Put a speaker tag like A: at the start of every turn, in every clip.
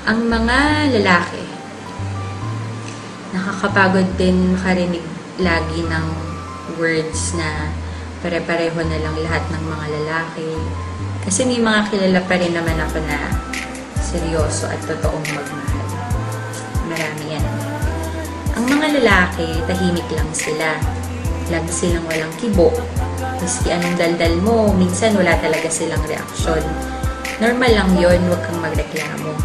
A: Ang mga lalaki, nakakapagod din makarinig lagi ng words na pare-pareho na lang lahat ng mga lalaki. Kasi may mga kilala pa rin naman ako na seryoso at totoong magmahal. Marami yan. Ang mga lalaki, tahimik lang sila. Lagi silang walang kibo. Maski anong daldal mo, minsan wala talaga silang reaksyon. Normal lang yon, huwag kang magreklamo.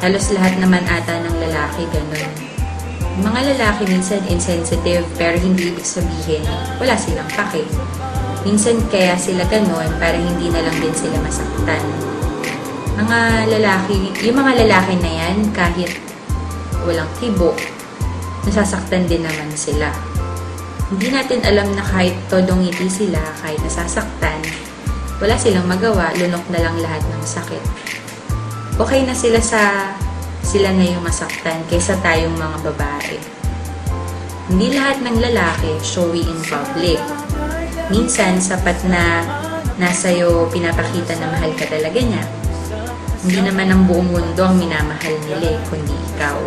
A: Halos lahat naman ata ng lalaki ganun. Mga lalaki minsan insensitive pero hindi ibig sabihin wala silang pake. Minsan kaya sila ganun para hindi na lang din sila masaktan. Yung mga lalaki na yan kahit walang kibo, nasasaktan din naman sila. Hindi natin alam na kahit todong ngiti sila, kahit nasasaktan, wala silang magawa, lunok na lang lahat ng sakit. Okay na sila na yung masaktan kaysa tayong mga babae. Hindi lahat ng lalaki showy in public. Minsan, sapat na nasa'yo pinapakita na mahal ka talaga niya. Hindi naman ang buong mundo ang minamahal nila, kundi ikaw.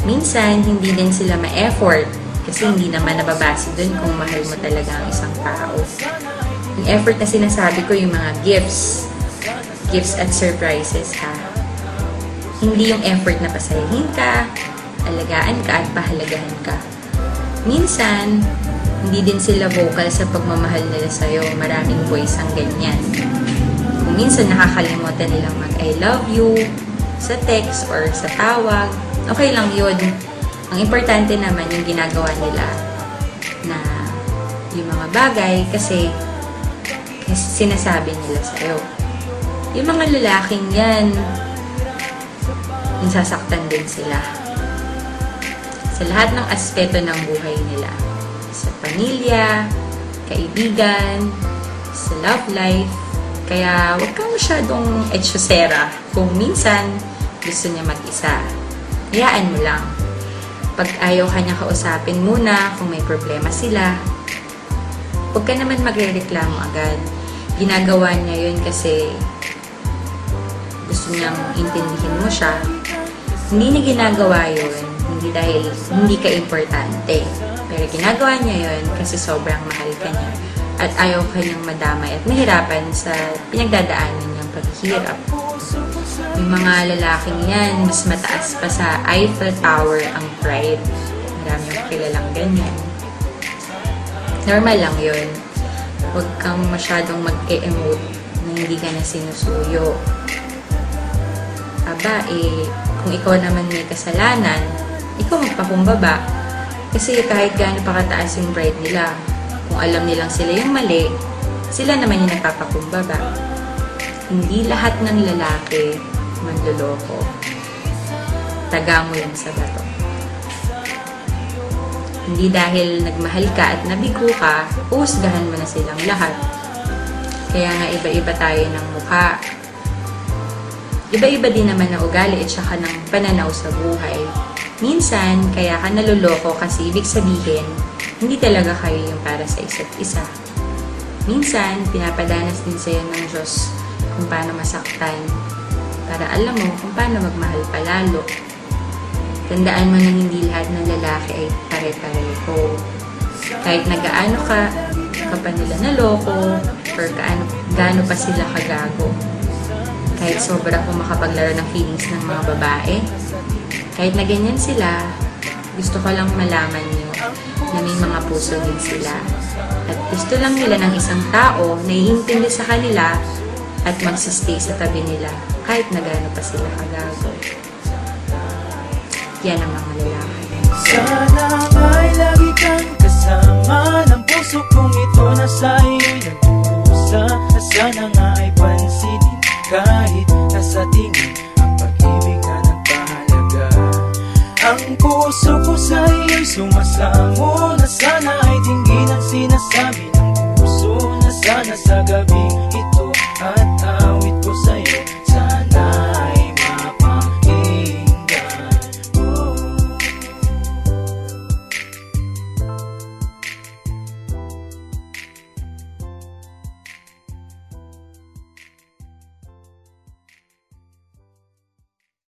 A: Minsan, hindi din sila ma-effort kasi hindi naman nababase dun kung mahal mo talaga ang isang tao. Yung effort na sinasabi ko yung mga gifts at surprises ha. Hindi yung effort na pasayahin ka, alagaan ka at pahalagahan ka. Minsan, hindi din sila vocal sa pagmamahal nila sa'yo. Maraming boys ang ganyan. Kung minsan nakakalimutan nilang mag-I love you sa text or sa tawag, okay lang yun. Ang importante naman yung ginagawa nila na yung mga bagay kasi sinasabi nila sa'yo. Yung mga lalaking yan, nasasaktan din sila. Sa lahat ng aspeto ng buhay nila. Sa pamilya, kaibigan, sa love life. Kaya huwag kang masyadong etsyosera kung minsan gusto niya mag-isa. Hayaan mo lang. Pag ayaw ka niya kausapin muna kung may problema sila, huwag ka naman magre-reklamo agad. Ginagawa niya yun kasi gusto niyang intindihin mo siya. Hindi niya ginagawa yun, hindi dahil hindi ka importante. Pero ginagawa niya yun kasi sobrang mahal ka niya at ayaw ka niyang madamay at mahirapan sa pinagdadaanan niyang paghihirap. Yung mga lalaking yan, mas mataas pa sa Eiffel Tower ang pride. Marami yung kilalang ganyan. Normal lang yun. Huwag kang masyadong mag-e-emote na hindi ka na sinusuyo. Aba, kung ikaw naman may kasalanan, ikaw magpakumbaba. Kasi kahit gaano pa kataas yung pride nila, kung alam nilang sila yung mali, sila naman yung nagpapakumbaba. Hindi lahat ng lalaki manloloko. Taga mo yan sa bato. Hindi dahil nagmahal ka at nabigo ka, uhusgahan mo na silang lahat. Kaya nga iba-iba tayo ng mukha. Iba-iba din naman ang ugali at saka ng pananaw sa buhay. Minsan, kaya ka naluloko kasi ibig sabihin, hindi talaga kayo yung para sa isa't isa. Minsan, pinapadanas din sa'yo ng Diyos kung paano masaktan para alam mo kung paano magmahal palalo. Tandaan mo na hindi lahat ng lalaki ay pare-pareho. Kahit nagaano ka pa nila naloko, or gaano pa sila kagago. Kahit sobra kung makapaglaro ng feelings ng mga babae, kahit na ganyan sila, gusto ko lang malaman nyo na may mga puso din sila. At gusto lang nila ng isang tao na iintindi sa kanila at magsistay sa tabi nila kahit na gaano pa sila kagago. Yan ang mga lalaki.
B: Sana ay lagi kang kasama ng puso kong ito na sa iyo'y nagdurusa. Sana nga ay pansinin kahit nasa tingin ang pag-ibig na nagpahalaga. Ang puso ko sa iyo'y sumasamo na sana ay dinggin ang sinasabi ng puso na sana sa gabi